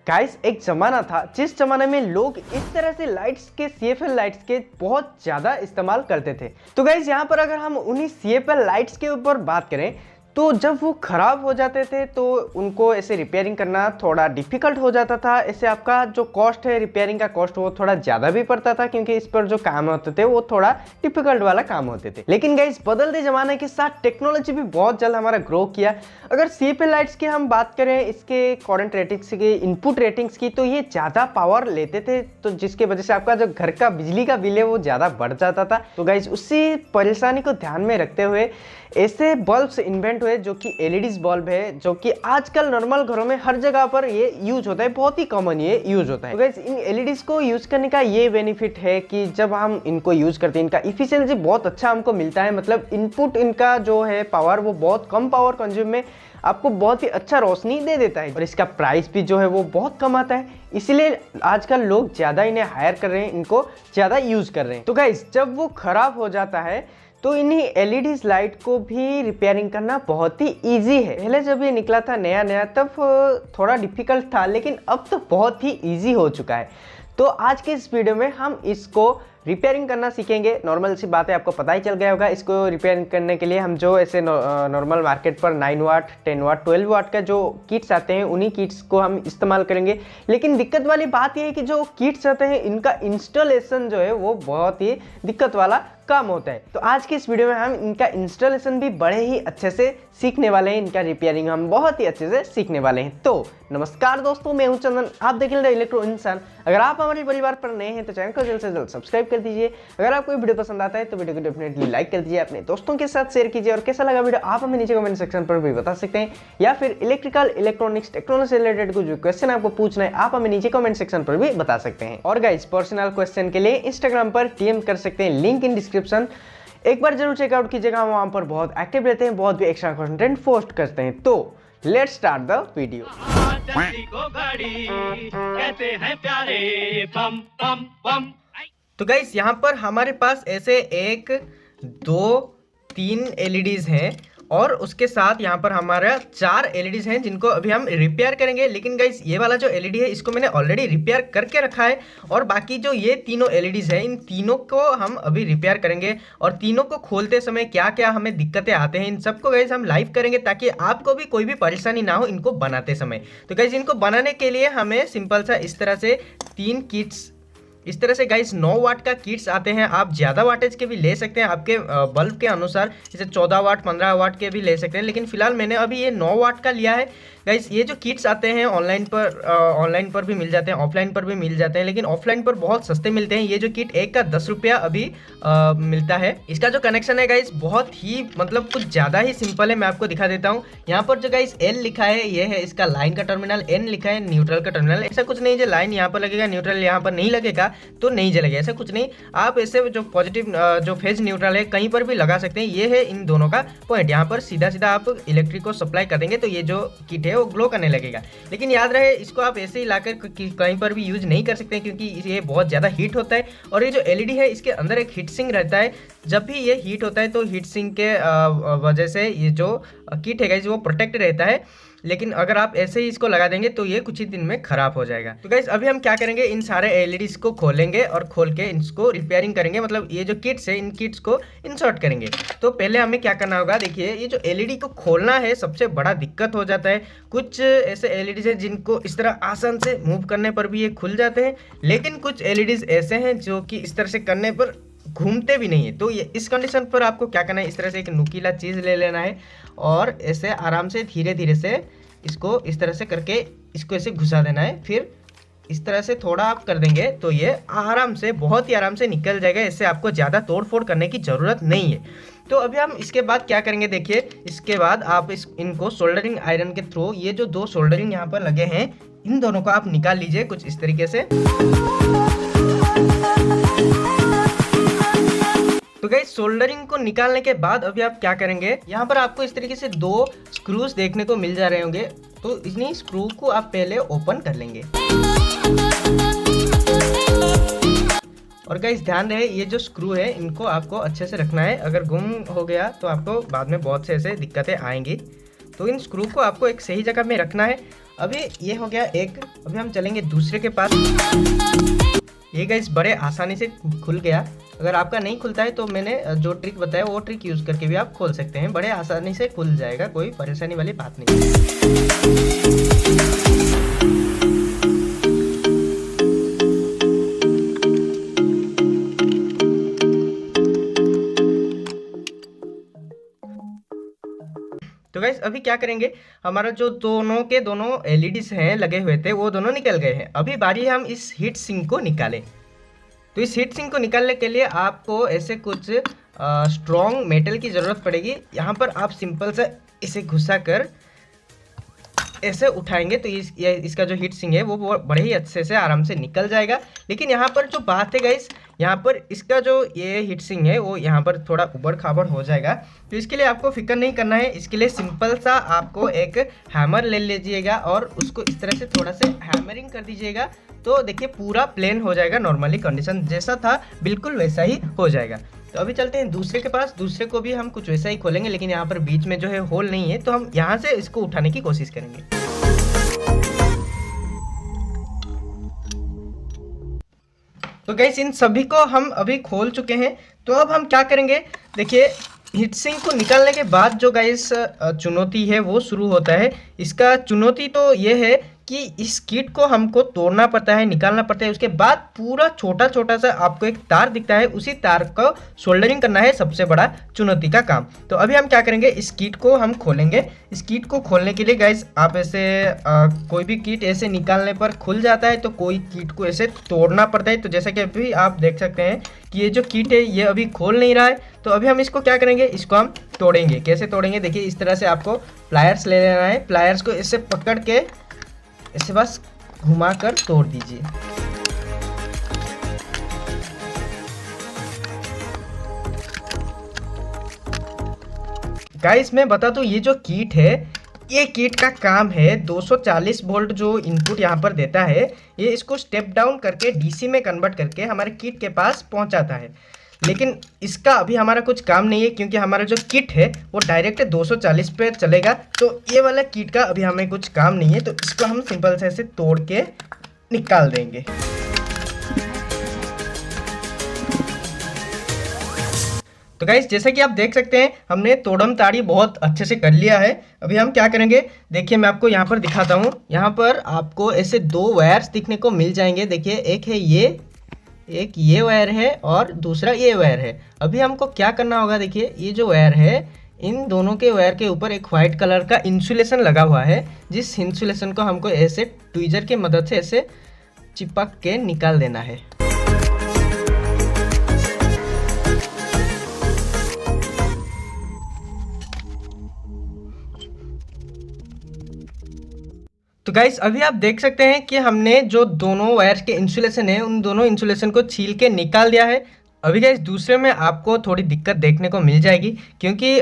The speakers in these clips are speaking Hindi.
गाइस एक जमाना था जिस जमाने में लोग इस तरह से लाइट्स के CFL लाइट्स के बहुत ज़्यादा इस्तेमाल करते थे। तो गाइस यहाँ पर अगर हम उन्हीं CFL लाइट्स के ऊपर बात करें तो जब वो ख़राब हो जाते थे तो उनको ऐसे रिपेयरिंग करना थोड़ा डिफ़िकल्ट हो जाता था। ऐसे आपका जो कॉस्ट है रिपेयरिंग का कॉस्ट वो थोड़ा ज़्यादा भी पड़ता था क्योंकि इस पर जो काम होते थे वो थोड़ा डिफ़िकल्ट वाला काम होते थे। लेकिन गाइस बदलते ज़माने के साथ टेक्नोलॉजी भी बहुत जल्द हमारा ग्रो किया। अगर CFL लाइट्स की हम बात करें इसके करंट रेटिंग्स की, इनपुट रेटिंग्स की, तो ये ज़्यादा पावर लेते थे तो जिसके वजह से आपका जो घर का बिजली का बिल है वो ज़्यादा बढ़ जाता था। तो गाइस उसी परेशानी को ध्यान में रखते हुए ऐसे बल्ब्स इन्वेंट हुए जो कि LEDs बल्ब है, जो कि आजकल नॉर्मल घरों में हर जगह पर ये यूज होता है, बहुत ही कॉमन ये यूज होता है। तो गाइस इन LEDs को यूज करने का ये बेनिफिट है कि जब हम इनको यूज करते हैं इनका इफिशियंसी बहुत अच्छा हमको मिलता है। मतलब इनपुट इनका जो है पावर वो बहुत कम पावर कंज्यूम में आपको बहुत ही अच्छा रोशनी दे देता है और इसका प्राइस भी जो है वो बहुत कम आता है। इसीलिए आजकल लोग ज़्यादा इन्हें हायर कर रहे हैं, इनको ज़्यादा यूज कर रहे हैं। तो गाइस जब वो खराब हो जाता है तो इन्हीं LEDs लाइट को भी रिपेयरिंग करना बहुत ही इजी है। पहले जब ये निकला था नया नया तब थोड़ा डिफिकल्ट था, लेकिन अब तो बहुत ही इजी हो चुका है। तो आज के इस वीडियो में हम इसको रिपेयरिंग करना सीखेंगे। नॉर्मल सी बात है, आपको पता ही चल गया होगा। इसको रिपेयरिंग करने के लिए हम जो ऐसे नॉर्मल मार्केट पर 9 वाट 10 वाट 12 वाट का जो किट्स आते हैं उन्हीं किट्स को हम इस्तेमाल करेंगे। लेकिन दिक्कत वाली बात यह है कि जो किट्स आते हैं इनका इंस्टॉलेशन जो है वो बहुत ही दिक्कत वाला काम होता है। तो आज के इस वीडियो में हम इनका इंस्टॉलेशन भी बड़े ही अच्छे से सीखने वाले हैं, इनका रिपेयरिंग हम बहुत ही अच्छे से सीखने वाले हैं। तो नमस्कार दोस्तों, मैं हूं चंदन, आप देख रहे हैं इलेक्ट्रो इंसान। अगर आप हमारे परिवार पर नए हैं तो चैनल को जल्द से जल्द सब्सक्राइब कर दीजिए। अगर आपको वीडियो पसंद आता है तो वीडियो को डेफिनेटली लाइक कर दीजिए, अपने दोस्तों के साथ शेयर कीजिए। और कैसा लगा वीडियो आप हमें नीचे कमेंट सेक्शन पर भी बता सकते हैं, या फिर इलेक्ट्रिकल इलेक्ट्रॉनिक्स टेक्नोलॉजी से रिलेटेड कुछ क्वेश्चन आपको पूछना है आप हमें नीचे कमेंट सेक्शन पर भी बता सकते हैं। और गाइस पर्सनल क्वेश्चन के लिए इंस्टाग्राम पर DM कर सकते हैं, लिंक इन डिस्क्रिप्शन। एक बार जरूर चेकआउट कीजिएगा, हम वहाँ पर बहुत एक्टिव रहते हैं, बहुत भी एक्स्ट्रा कंटेंट पोस्ट करते हैं। तो लेट्स स्टार्ट द वीडियो। तो गाइस यहाँ पर हमारे पास ऐसे 1 2 3 LEDs हैं और उसके साथ यहाँ पर हमारा 4 LEDs हैं जिनको अभी हम रिपेयर करेंगे। लेकिन गाइस ये वाला जो LED है इसको मैंने ऑलरेडी रिपेयर करके रखा है और बाकी जो ये तीनों LEDs हैं इन तीनों को हम अभी रिपेयर करेंगे। और तीनों को खोलते समय क्या क्या हमें दिक्कतें आते हैं इन सबको गाइस हम लाइव करेंगे ताकि आपको भी कोई भी परेशानी ना हो इनको बनाते समय। तो गाइस इनको बनाने के लिए हमें सिंपल सा इस तरह से 3 किट्स, इस तरह से गाइस 9 वाट का किट्स आते हैं। आप ज़्यादा वाटेज के भी ले सकते हैं आपके बल्ब के अनुसार, जैसे 14 वाट 15 वाट के भी ले सकते हैं, लेकिन फिलहाल मैंने अभी ये 9 वाट का लिया है। गाइस ये जो किट्स आते हैं ऑनलाइन पर भी मिल जाते हैं, ऑफलाइन पर भी मिल जाते हैं, लेकिन ऑफलाइन पर बहुत सस्ते मिलते हैं। ये जो किट एक का 10 रुपया अभी मिलता है। इसका जो कनेक्शन है गाइस बहुत ही मतलब कुछ ज़्यादा ही सिंपल है, मैं आपको दिखा देता हूँ। यहाँ पर जो गाइस L लिखा है ये है इसका लाइन का टर्मिनल, N लिखा है न्यूट्रल का टर्मिनल। ऐसा कुछ नहीं जो लाइन यहाँ पर लगेगा न्यूट्रल यहाँ पर नहीं लगेगा तो नहीं जलेगा, ऐसा कुछ नहीं। आप ऐसे जो पॉजिटिव जो फेज न्यूट्रल है कहीं पर भी लगा सकते हैं। ये है इन दोनों का पॉइंट, यहाँ पर सीधा सीधा आप इलेक्ट्रिक को सप्लाई कर देंगे तो ये जो किट है वो ग्लो करने लगेगा। लेकिन याद रहे इसको आप ऐसे ही लाकर कहीं पर भी यूज नहीं कर सकते क्योंकि ये बहुत ज़्यादा हीट होता है। और ये जो LED है इसके अंदर एक हीट सिंक रहता है, जब भी ये हीट होता है तो हीट सिंक के वजह से ये जो किट है गाइस वो प्रोटेक्ट रहता है। लेकिन अगर आप ऐसे ही इसको लगा देंगे तो ये कुछ ही दिन में खराब हो जाएगा। तो गाइस अभी हम क्या करेंगे, इन सारे LEDs को खोलेंगे और खोल के इसको रिपेयरिंग करेंगे। मतलब ये जो किट्स है इन किट्स को इंसर्ट करेंगे। तो पहले हमें क्या करना होगा, देखिए ये जो LED को खोलना है सबसे बड़ा दिक्कत हो जाता है। कुछ ऐसे LEDs हैं जिनको इस तरह आसान से मूव करने पर भी ये खुल जाते हैं, लेकिन कुछ LEDs ऐसे हैं जो कि इस तरह से करने पर घूमते भी नहीं है। तो ये इस कंडीशन पर आपको क्या करना है, इस तरह से एक नुकीला चीज़ ले लेना है और ऐसे आराम से धीरे धीरे से इसको इस तरह से करके इसको ऐसे घुसा देना है। फिर इस तरह से थोड़ा आप कर देंगे तो ये आराम से, बहुत ही आराम से निकल जाएगा। इससे आपको ज़्यादा तोड़ फोड़ करने की ज़रूरत नहीं है। तो अभी हम इसके बाद क्या करेंगे, देखिए इसके बाद आप इनको सोल्डरिंग आयरन के थ्रू ये जो 2 सोल्डरिंग यहाँ पर लगे हैं इन दोनों को आप निकाल लीजिए कुछ इस तरीके से। तो गाइस सोल्डरिंग को निकालने के बाद अभी आप क्या करेंगे, यहाँ पर आपको इस तरीके से 2 स्क्रूज देखने को मिल जा रहे होंगे। तो इन्हीं स्क्रू को आप पहले ओपन कर लेंगे। और गाइस ध्यान रहे ये जो स्क्रू है इनको आपको अच्छे से रखना है, अगर गुम हो गया तो आपको बाद में बहुत से ऐसे दिक्कतें आएंगी। तो इन स्क्रू को आपको एक सही जगह में रखना है। अभी ये हो गया एक। अभी हम चलेंगे दूसरे के पास। ये गाइस बड़े आसानी से खुल गया। अगर आपका नहीं खुलता है तो मैंने जो ट्रिक बताया वो ट्रिक यूज़ करके भी आप खोल सकते हैं, बड़े आसानी से खुल जाएगा, कोई परेशानी वाली बात नहीं। तो गाइस अभी क्या करेंगे, हमारा जो दोनों के दोनों एलईडीज हैं लगे हुए थे वो दोनों निकल गए हैं। अभी बारी है हम इस हीट सिंक को निकालें। तो इस हीट सिंक को निकालने के लिए आपको ऐसे कुछ स्ट्रॉन्ग मेटल की ज़रूरत पड़ेगी। यहाँ पर आप सिंपल से इसे घुसा कर ऐसे उठाएंगे तो इसका जो हीट सिंक है वो बड़े ही अच्छे से आराम से निकल जाएगा। लेकिन यहाँ पर जो बात है गाइस, यहाँ पर इसका जो ये हीट सिंक है वो यहाँ पर थोड़ा उबड़ खाबड़ हो जाएगा। तो इसके लिए आपको फिक्र नहीं करना है। इसके लिए सिंपल सा आपको एक हैमर ले लीजिएगा और उसको इस तरह से थोड़ा से हैमरिंग कर दीजिएगा। तो देखिए पूरा प्लेन हो जाएगा, नॉर्मली कंडीशन जैसा था बिल्कुल वैसा ही हो जाएगा। तो अभी चलते हैं दूसरे के पास। दूसरे को भी हम कुछ वैसा ही खोलेंगे, लेकिन यहाँ पर बीच में जो है होल नहीं है, तो हम यहाँ से इसको उठाने की कोशिश करेंगे। तो गाइस इन सभी को हम अभी खोल चुके हैं। तो अब हम क्या करेंगे, देखिए हीट सिंक को निकालने के बाद जो गाइस चुनौती है वो शुरू होता है। इसका चुनौती तो ये है कि इस किट को हमको तोड़ना पड़ता है, निकालना पड़ता है। उसके बाद पूरा छोटा छोटा सा आपको एक तार दिखता है, उसी तार को सोल्डरिंग करना है सबसे बड़ा चुनौती का काम। तो अभी हम क्या करेंगे, इस किट को हम खोलेंगे। इस किट को खोलने के लिए गाइस आप ऐसे कोई भी किट ऐसे निकालने पर खुल जाता है, तो कोई किट को ऐसे तोड़ना पड़ता है। तो जैसा कि अभी आप देख सकते हैं कि ये जो किट है ये अभी खोल नहीं रहा है। तो अभी हम इसको क्या करेंगे, इसको हम तोड़ेंगे। कैसे तोड़ेंगे, देखिए इस तरह से आपको प्लायर्स ले लेना है। प्लायर्स को इससे पकड़ के इसे बस घुमाकर तोड़ दीजिए। गाइस मैं बता दूं, ये जो किट है, ये किट का काम है 240 वोल्ट जो इनपुट यहाँ पर देता है, ये इसको स्टेप डाउन करके डीसी में कन्वर्ट करके हमारे किट के पास पहुँचाता है। लेकिन इसका अभी हमारा कुछ काम नहीं है, क्योंकि हमारा जो किट है वो डायरेक्ट 240 पे चलेगा। तो ये वाला किट का अभी हमें कुछ काम नहीं है, तो इसको हम सिंपल से ऐसे तोड़ के निकाल देंगे। तो गाइस जैसा कि आप देख सकते हैं हमने तोड़म ताड़ी बहुत अच्छे से कर लिया है। अभी हम क्या करेंगे, देखिए मैं आपको यहाँ पर दिखाता हूँ। यहाँ पर आपको ऐसे दो वायर्स दिखने को मिल जाएंगे। देखिए एक है एक ये वायर है और दूसरा ये वायर है। अभी हमको क्या करना होगा, देखिए ये जो वायर है, इन दोनों के वायर के ऊपर एक वाइट कलर का इंसुलेशन लगा हुआ है, जिस इंसुलेशन को हमको ऐसे ट्वीजर की मदद से ऐसे चिपक के निकाल देना है। तो गाइस अभी आप देख सकते हैं कि हमने जो दोनों वायर्स के इंसुलेशन है उन दोनों इंसुलेशन को छील के निकाल दिया है। अभी गाइस दूसरे में आपको थोड़ी दिक्कत देखने को मिल जाएगी, क्योंकि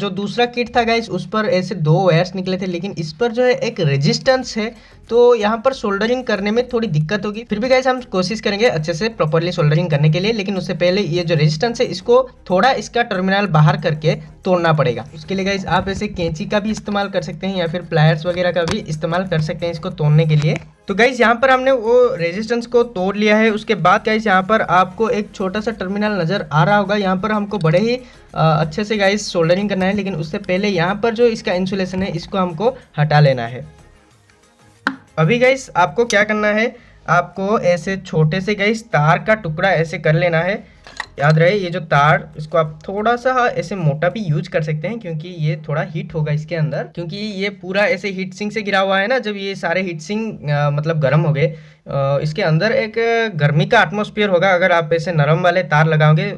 जो दूसरा किट था गाइस उस पर ऐसे दो वायर्स निकले थे, लेकिन इस पर जो है एक रेजिस्टेंस है, तो यहाँ पर सोल्डरिंग करने में थोड़ी दिक्कत होगी। फिर भी गाइस हम कोशिश करेंगे अच्छे से प्रॉपरली सोल्डरिंग करने के लिए, लेकिन उससे पहले ये जो रेजिस्टेंस है इसको थोड़ा इसका टर्मिनल बाहर करके तोड़ना पड़ेगा। उसके लिए गाइस आप ऐसे कैंची का भी इस्तेमाल कर सकते हैं या फिर प्लायर्स वगैरह का भी इस्तेमाल कर सकते हैं इसको तोड़ने के लिए। तो गाइस यहाँ पर हमने वो रेजिस्टेंस को तोड़ लिया है। उसके बाद गाइस यहाँ पर आपको एक छोटा सा टर्मिनल नज़र आ रहा होगा। यहाँ पर हमको बड़े ही अच्छे से गाइस सोल्डरिंग करना है, लेकिन उससे पहले यहाँ पर जो इसका इंसुलेशन है इसको हमको हटा लेना है। अभी गाइस आपको क्या करना है, आपको ऐसे छोटे से गाइस तार का टुकड़ा ऐसे कर लेना है। याद रहे ये जो तार, इसको आप थोड़ा सा ऐसे मोटा भी यूज कर सकते हैं, क्योंकि ये थोड़ा हीट होगा इसके अंदर, क्योंकि ये पूरा ऐसे हीट सिंक से गिरा हुआ है ना। जब ये सारे हीट सिंक मतलब गर्म हो गए, इसके अंदर एक गर्मी का एटमॉस्फेयर होगा। अगर आप ऐसे नरम वाले तार लगाओगे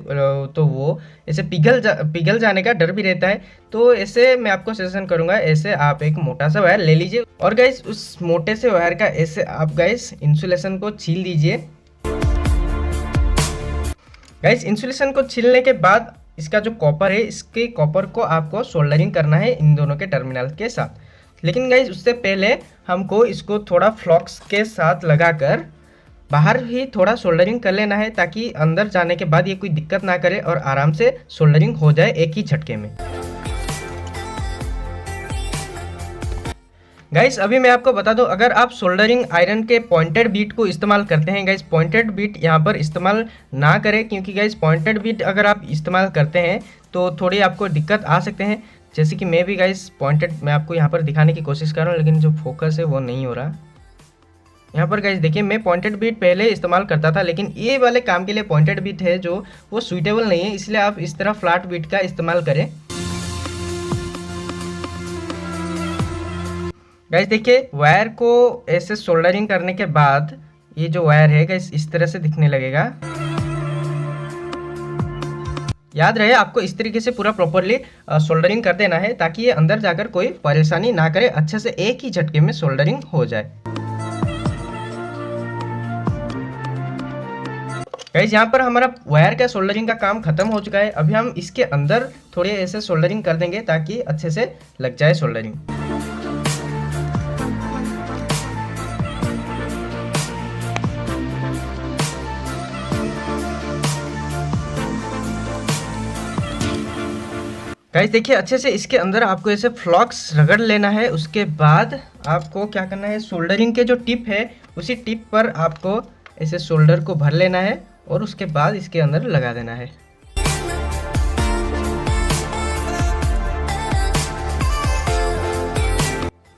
तो वो ऐसे पिघल जाने का डर भी रहता है। तो ऐसे मैं आपको सजेशन करूंगा, ऐसे आप एक मोटा सा वायर ले लीजिए और गाइस उस मोटे से वायर का ऐसे आप गाइस इंसुलेशन को छील दीजिए। गाइस इंसुलेशन को छीलने के बाद इसका जो कॉपर है, इसके कॉपर को आपको सोल्डरिंग करना है इन दोनों के टर्मिनल के साथ। लेकिन गाइस उससे पहले हमको इसको थोड़ा फ्लॉक्स के साथ लगाकर बाहर ही थोड़ा सोल्डरिंग कर लेना है, ताकि अंदर जाने के बाद ये कोई दिक्कत ना करे और आराम से सोल्डरिंग हो जाए एक ही झटके में। गाइस अभी मैं आपको बता दूं, अगर आप सोल्डरिंग आयरन के पॉइंटेड बीट को इस्तेमाल करते हैं गाइस, पॉइंटेड बीट यहाँ पर इस्तेमाल ना करें, क्योंकि गाइस पॉइंटेड बीट अगर आप इस्तेमाल करते हैं तो थोड़ी आपको दिक्कत आ सकते हैं। जैसे कि मैं भी गाइस पॉइंटेड मैं आपको यहाँ पर दिखाने की कोशिश कर रहा हूँ, लेकिन जो फोकस है वो नहीं हो रहा। यहाँ पर गाइस देखिए, मैं पॉइंटेड बीट पहले इस्तेमाल करता था, लेकिन ये वाले काम के लिए पॉइंटेड बीट है जो वो सुइटेबल नहीं है, इसलिए आप इस तरह फ्लैट बीट का इस्तेमाल करें। गाइस देखिए, वायर को ऐसे सोल्डरिंग करने के बाद ये जो वायर है गाइस इस तरह से दिखने लगेगा। याद रहे आपको इस तरीके से पूरा प्रॉपरली सोल्डरिंग कर देना है, ताकि ये अंदर जाकर कोई परेशानी ना करे, अच्छे से एक ही झटके में सोल्डरिंग हो जाए। गाइस यहाँ पर हमारा वायर का सोल्डरिंग का काम खत्म हो चुका है। अभी हम इसके अंदर थोड़े ऐसे सोल्डरिंग कर देंगे ताकि अच्छे से लग जाए सोल्डरिंग। गाइस देखिए, अच्छे से इसके अंदर आपको ऐसे फ्लॉक्स रगड़ लेना है। उसके बाद आपको क्या करना है, सोल्डरिंग के जो टिप है उसी टिप पर आपको ऐसे सोल्डर को भर लेना है और उसके बाद इसके अंदर लगा देना है।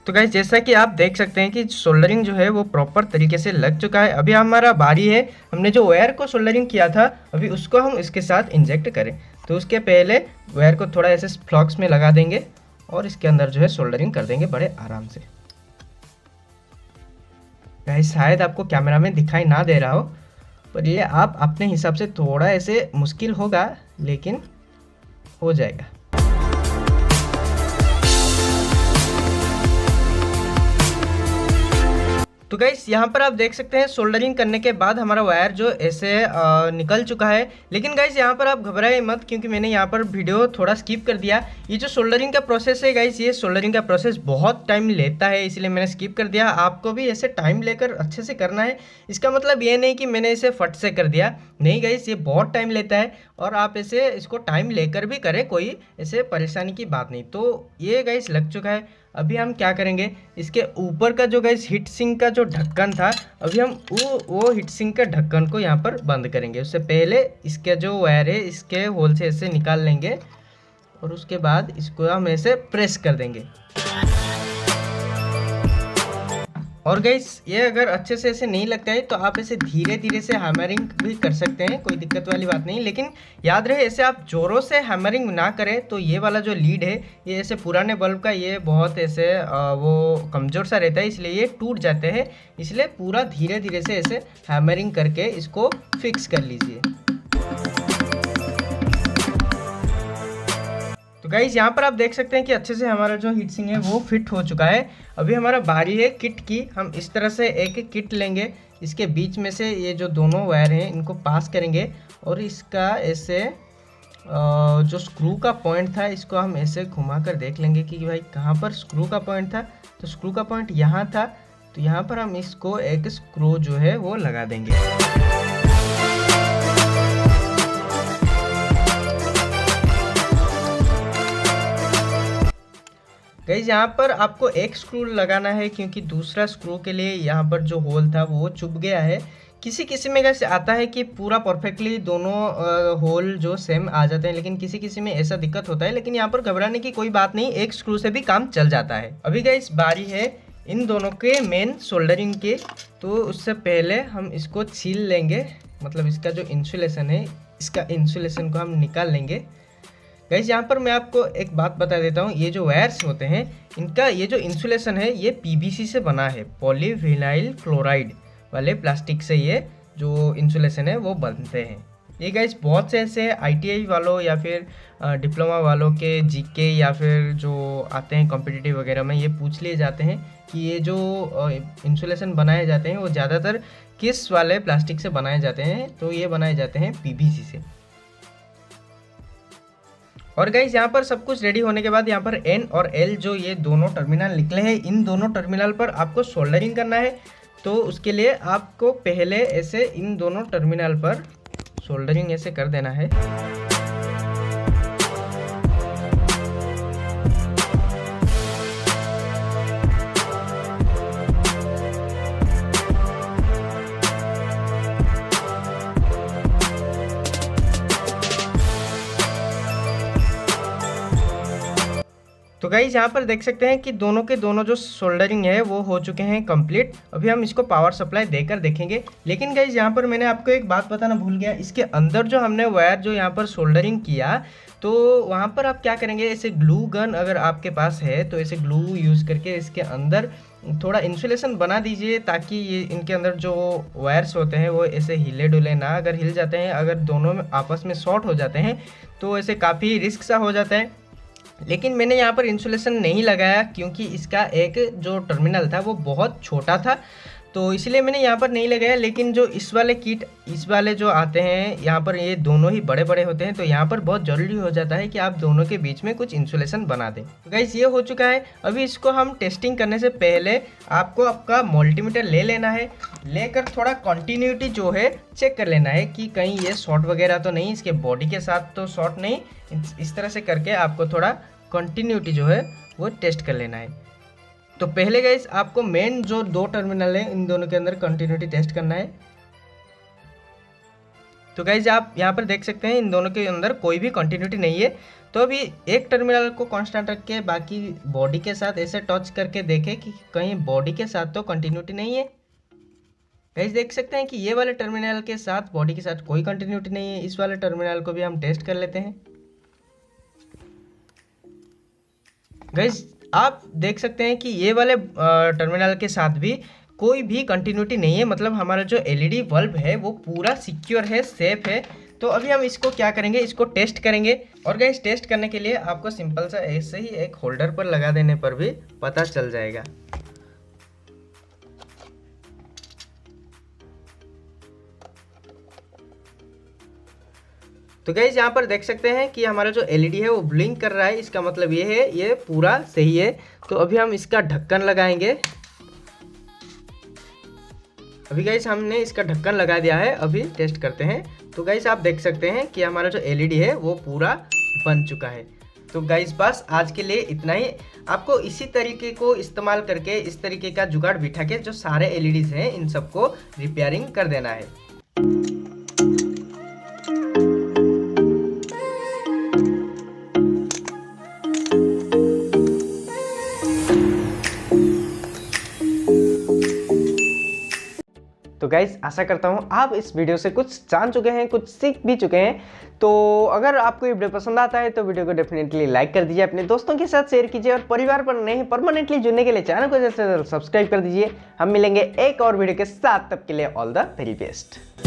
तो गाइस जैसा कि आप देख सकते हैं कि सोल्डरिंग जो है वो प्रॉपर तरीके से लग चुका है। अभी हमारा बारी है, हमने जो वायर को सोल्डरिंग किया था अभी उसको हम इसके साथ इंजेक्ट करें। तो उसके पहले वायर को थोड़ा ऐसे फ्लॉक्स में लगा देंगे और इसके अंदर जो है सोल्डरिंग कर देंगे बड़े आराम से। गाइस शायद आपको कैमरा में दिखाई ना दे रहा हो, पर ये आप अपने हिसाब से थोड़ा ऐसे मुश्किल होगा, लेकिन हो जाएगा। तो गाइस यहाँ पर आप देख सकते हैं सोल्डरिंग करने के बाद हमारा वायर जो ऐसे निकल चुका है। लेकिन गाइस यहाँ पर आप घबराए मत, क्योंकि मैंने यहाँ पर वीडियो थोड़ा स्किप कर दिया। ये जो सोल्डरिंग का प्रोसेस है गाइस, ये सोल्डरिंग का प्रोसेस बहुत टाइम लेता है, इसलिए मैंने स्किप कर दिया। आपको भी ऐसे टाइम लेकर अच्छे से करना है। इसका मतलब ये नहीं कि मैंने इसे फट से कर दिया, नहीं गाइस, ये बहुत टाइम लेता है और आप ऐसे इसको टाइम लेकर भी करें, कोई ऐसे परेशानी की बात नहीं। तो ये गाइस लग चुका है। अभी हम क्या करेंगे, इसके ऊपर का जो गाइस हीट सिंक का जो ढक्कन था, अभी हम वो हीट सिंक का ढक्कन को यहाँ पर बंद करेंगे। उससे पहले इसके जो वायर है इसके होल से ऐसे निकाल लेंगे और उसके बाद इसको हम ऐसे प्रेस कर देंगे। और गाइस ये अगर अच्छे से ऐसे नहीं लगता है तो आप ऐसे धीरे धीरे से हैमरिंग भी कर सकते हैं, कोई दिक्कत वाली बात नहीं। लेकिन याद रहे ऐसे आप जोरों से हैमरिंग ना करें, तो ये वाला जो लीड है ये ऐसे पुराने बल्ब का ये बहुत ऐसे वो कमज़ोर सा रहता है, इसलिए ये टूट जाते हैं। इसलिए पूरा धीरे धीरे से ऐसे हैमरिंग करके इसको फिक्स कर लीजिए। तो गाइस यहाँ पर आप देख सकते हैं कि अच्छे से हमारा जो हीट सिंक है वो फिट हो चुका है। अभी हमारा बारी है किट की। हम इस तरह से एक एक किट लेंगे, इसके बीच में से ये जो दोनों वायर हैं इनको पास करेंगे और इसका ऐसे जो स्क्रू का पॉइंट था इसको हम ऐसे घुमा कर देख लेंगे कि भाई कहाँ पर स्क्रू का पॉइंट था। तो स्क्रू का पॉइंट यहाँ था, तो यहाँ पर हम इसको एक स्क्रू जो है वो लगा देंगे। गाइस यहाँ पर आपको एक स्क्रू लगाना है, क्योंकि दूसरा स्क्रू के लिए यहाँ पर जो होल था वो चुभ गया है। किसी किसी में कैसे आता है कि पूरा परफेक्टली दोनों होल जो सेम आ जाते हैं, लेकिन किसी किसी में ऐसा दिक्कत होता है। लेकिन यहाँ पर घबराने की कोई बात नहीं, एक स्क्रू से भी काम चल जाता है। अभी गाइस बारी है इन दोनों के मेन सोल्डरिंग के। तो उससे पहले हम इसको छील लेंगे, मतलब इसका जो इंसुलेशन है इसका इंसुलेशन को हम निकाल लेंगे। गाइस यहाँ पर मैं आपको एक बात बता देता हूँ, ये जो वायर्स होते हैं इनका ये जो इंसुलेशन है ये पीवीसी से बना है, पॉलीविनाइल क्लोराइड वाले प्लास्टिक से ये जो इंसुलेशन है वो बनते हैं। ये गाइस बहुत से ऐसे आईटीआई वालों या फिर डिप्लोमा वालों के जीके या फिर जो आते हैं कॉम्पिटिटिव वगैरह में ये पूछ लिए जाते हैं कि ये जो इंसुलेशन बनाए जाते हैं वो ज़्यादातर किस वाले प्लास्टिक से बनाए जाते हैं। तो ये बनाए जाते हैं पीवीसी से। और गाइस यहाँ पर सब कुछ रेडी होने के बाद यहाँ पर एन और एल जो ये दोनों टर्मिनल निकले हैं, इन दोनों टर्मिनल पर आपको सोल्डरिंग करना है। तो उसके लिए आपको पहले ऐसे इन दोनों टर्मिनल पर सोल्डरिंग ऐसे कर देना है। तो गाइस यहाँ पर देख सकते हैं कि दोनों के दोनों जो सोल्डरिंग है वो हो चुके हैं कंप्लीट। अभी हम इसको पावर सप्लाई देकर देखेंगे। लेकिन गाइस यहाँ पर मैंने आपको एक बात बताना भूल गया, इसके अंदर जो हमने वायर जो यहाँ पर सोल्डरिंग किया, तो वहाँ पर आप क्या करेंगे, ऐसे ग्लू गन अगर आपके पास है तो ऐसे ग्लू यूज़ करके इसके अंदर थोड़ा इंसुलेशन बना दीजिए, ताकि ये इनके अंदर जो वायर्स होते हैं वो ऐसे हिले डुले ना। अगर हिल जाते हैं, अगर दोनों में आपस में शॉर्ट हो जाते हैं तो ऐसे काफ़ी रिस्क सा हो जाता है। लेकिन मैंने यहाँ पर इंसुलेशन नहीं लगाया क्योंकि इसका एक जो टर्मिनल था वो बहुत छोटा था, तो इसलिए मैंने यहाँ पर नहीं लगाया। लेकिन जो इस वाले किट, इस वाले जो आते हैं यहाँ पर, ये दोनों ही बड़े बड़े होते हैं, तो यहाँ पर बहुत ज़रूरी हो जाता है कि आप दोनों के बीच में कुछ इंसुलेशन बना दें। तो गाइस ये हो चुका है। अभी इसको हम टेस्टिंग करने से पहले आपको आपका मल्टीमीटर ले लेना है, लेकर थोड़ा कंटिन्यूटी जो है चेक कर लेना है कि कहीं ये शॉर्ट वगैरह तो नहीं, इसके बॉडी के साथ तो शॉर्ट नहीं। इस तरह से करके आपको थोड़ा कंटिन्यूटी जो है वो टेस्ट कर लेना है। तो पहले गाइस आपको मेन जो दो टर्मिनल है इन दोनों के अंदर कंटिन्यूटी टेस्ट करना है। तो गाइस आप यहाँ पर देख सकते हैं इन दोनों के अंदर कोई भी कंटिन्यूटी नहीं है। तो अभी एक टर्मिनल को कांस्टेंट रख के बाकी बॉडी के साथ ऐसे टच करके देखें कि कहीं बॉडी के साथ तो कंटिन्यूटी नहीं है। गाइस देख सकते हैं कि ये वाले टर्मिनल के साथ बॉडी के साथ कोई कंटिन्यूटी नहीं है। इस वाले टर्मिनल को भी हम टेस्ट कर लेते हैं। गाइस आप देख सकते हैं कि ये वाले टर्मिनल के साथ भी कोई भी कंटिन्यूटी नहीं है, मतलब हमारा जो एलईडी बल्ब है वो पूरा सिक्योर है, सेफ है। तो अभी हम इसको क्या करेंगे, इसको टेस्ट करेंगे। और गाइस टेस्ट करने के लिए आपको सिंपल सा ऐसे ही एक होल्डर पर लगा देने पर भी पता चल जाएगा। तो गाइस यहाँ पर देख सकते हैं कि हमारा जो एलईडी है वो ब्लिंक कर रहा है, इसका मतलब ये है ये पूरा सही है। तो अभी हम इसका ढक्कन लगाएंगे। अभी गाइस हमने इसका ढक्कन लगा दिया है, अभी टेस्ट करते हैं। तो गाइस आप देख सकते हैं कि हमारा जो एलईडी है वो पूरा बन चुका है। तो गाइस बस आज के लिए इतना ही। आपको इसी तरीके को इस्तेमाल करके, इस तरीके का जुगाड़ बिठा के जो सारे एलईडीज हैं इन सबको रिपेयरिंग कर देना है। तो गाइस आशा करता हूँ आप इस वीडियो से कुछ जान चुके हैं, कुछ सीख भी चुके हैं। तो अगर आपको ये वीडियो पसंद आता है तो वीडियो को डेफिनेटली लाइक कर दीजिए, अपने दोस्तों के साथ शेयर कीजिए, और परिवार पर नहीं परमानेंटली जुड़ने के लिए चैनल को जल्द से जल्द सब्सक्राइब कर दीजिए। हम मिलेंगे एक और वीडियो के साथ, तब के लिए ऑल द वेरी बेस्ट।